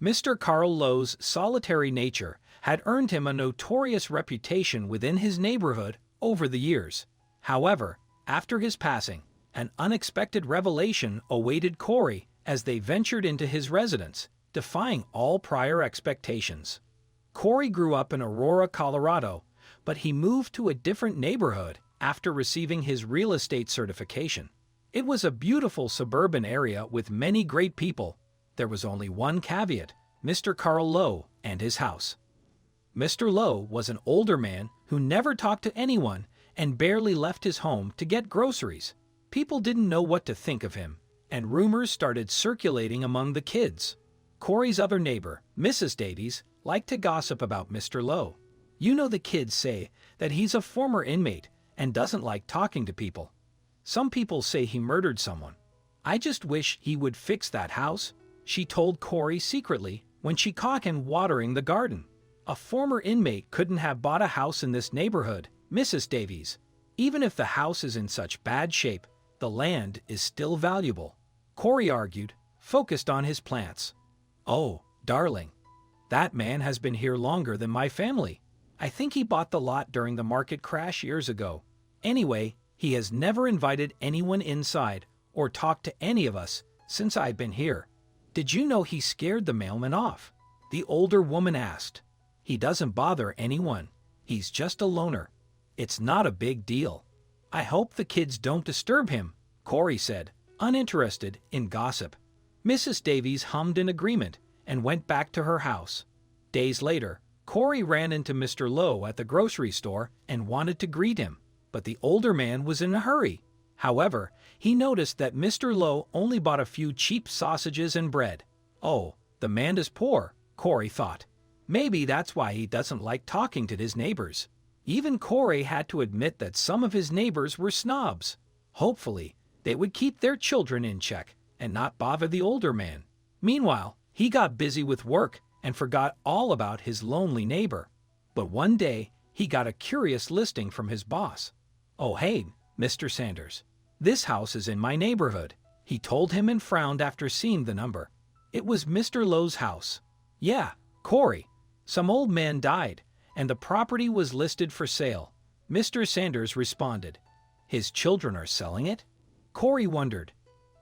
Mr. Carl Lowe's solitary nature had earned him a notorious reputation within his neighborhood over the years. However, after his passing, an unexpected revelation awaited Corey as they ventured into his residence, defying all prior expectations. Corey grew up in Aurora, Colorado, but he moved to a different neighborhood after receiving his real estate certification. It was a beautiful suburban area with many great people. There was only one caveat: Mr. Carl Lowe and his house. Mr. Lowe was an older man who never talked to anyone and barely left his home to get groceries. People didn't know what to think of him, and rumors started circulating among the kids. Corey's other neighbor, Mrs. Davies, liked to gossip about Mr. Lowe. You know, the kids say that he's a former inmate and doesn't like talking to people. Some people say he murdered someone. I just wish he would fix that house, she told Corey secretly when she caught him watering the garden. A former inmate couldn't have bought a house in this neighborhood, Mrs. Davies. Even if the house is in such bad shape, the land is still valuable, Corey argued, focused on his plants. Oh, darling, that man has been here longer than my family. I think he bought the lot during the market crash years ago. Anyway, he has never invited anyone inside or talked to any of us since I've been here. Did you know he scared the mailman off? The older woman asked. He doesn't bother anyone. He's just a loner. It's not a big deal. I hope the kids don't disturb him, Corey said, uninterested in gossip. Mrs. Davies hummed in agreement and went back to her house. Days later, Corey ran into Mr. Lowe at the grocery store and wanted to greet him, but the older man was in a hurry. However, he noticed that Mr. Lowe only bought a few cheap sausages and bread. Oh, the man is poor, Corey thought. Maybe that's why he doesn't like talking to his neighbors. Even Corey had to admit that some of his neighbors were snobs. Hopefully, they would keep their children in check and not bother the older man. Meanwhile, he got busy with work and forgot all about his lonely neighbor. But one day, he got a curious listing from his boss. Oh hey, Mr. Sanders. This house is in my neighborhood, he told him and frowned after seeing the number. It was Mr. Lowe's house. Yeah, Corey. Some old man died, and the property was listed for sale. Mr. Sanders responded. His children are selling it? Corey wondered.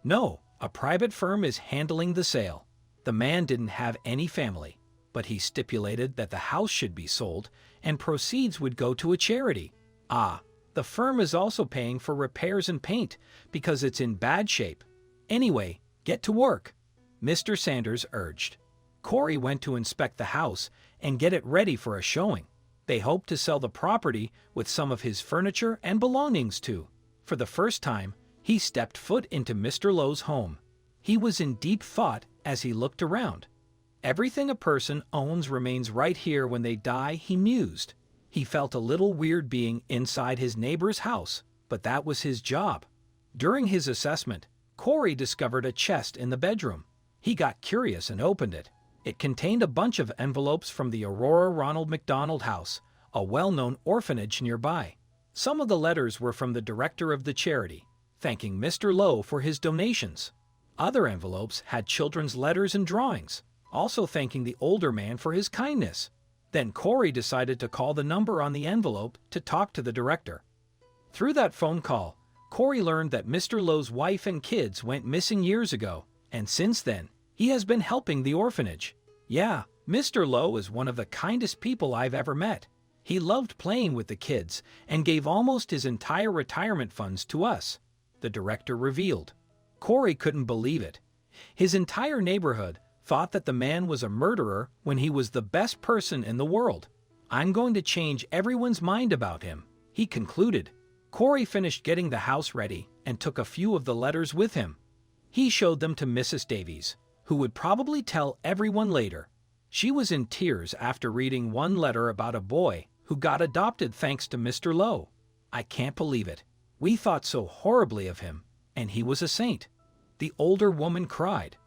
No, a private firm is handling the sale. The man didn't have any family, but he stipulated that the house should be sold and proceeds would go to a charity. Ah, the firm is also paying for repairs and paint because it's in bad shape. Anyway, get to work, Mr. Sanders urged. Corey went to inspect the house and get it ready for a showing. They hoped to sell the property with some of his furniture and belongings too. For the first time, he stepped foot into Mr. Lowe's home. He was in deep thought as he looked around. Everything a person owns remains right here when they die, he mused. He felt a little weird being inside his neighbor's house, but that was his job. During his assessment, Corey discovered a chest in the bedroom. He got curious and opened it. It contained a bunch of envelopes from the Aurora Ronald McDonald House, a well-known orphanage nearby. Some of the letters were from the director of the charity, thanking Mr. Lowe for his donations. Other envelopes had children's letters and drawings, also thanking the older man for his kindness. Then Corey decided to call the number on the envelope to talk to the director. Through that phone call, Corey learned that Mr. Lowe's wife and kids went missing years ago, and since then, he has been helping the orphanage. Yeah, Mr. Lowe is one of the kindest people I've ever met. He loved playing with the kids and gave almost his entire retirement funds to us, the director revealed. Corey couldn't believe it. His entire neighborhood thought that the man was a murderer when he was the best person in the world. I'm going to change everyone's mind about him, he concluded. Corey finished getting the house ready and took a few of the letters with him. He showed them to Mrs. Davies, who would probably tell everyone later. She was in tears after reading one letter about a boy who got adopted thanks to Mr. Lowe. I can't believe it. We thought so horribly of him, and he was a saint, the older woman cried.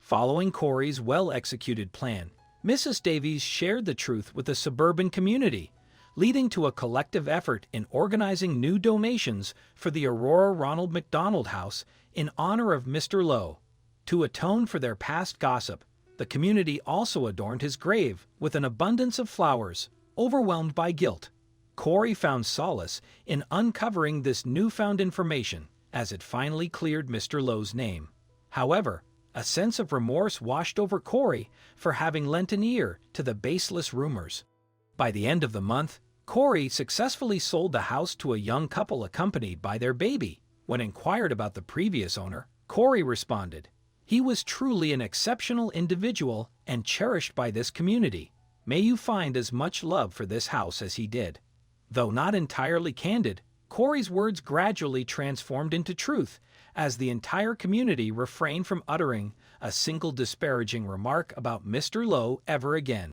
Following Corey's well-executed plan, Mrs. Davies shared the truth with the suburban community, leading to a collective effort in organizing new donations for the Aurora Ronald McDonald House in honor of Mr. Lowe. To atone for their past gossip, The community also adorned his grave with an abundance of flowers. Overwhelmed by guilt, Corey found solace in uncovering this newfound information as it finally cleared Mr. Lowe's name. However, a sense of remorse washed over Corey for having lent an ear to the baseless rumors. By the end of the month, Corey successfully sold the house to a young couple accompanied by their baby. When inquired about the previous owner, Corey responded, "He was truly an exceptional individual and cherished by this community. May you find as much love for this house as he did." Though not entirely candid, Corey's words gradually transformed into truth as the entire community refrained from uttering a single disparaging remark about Mr. Lowe ever again.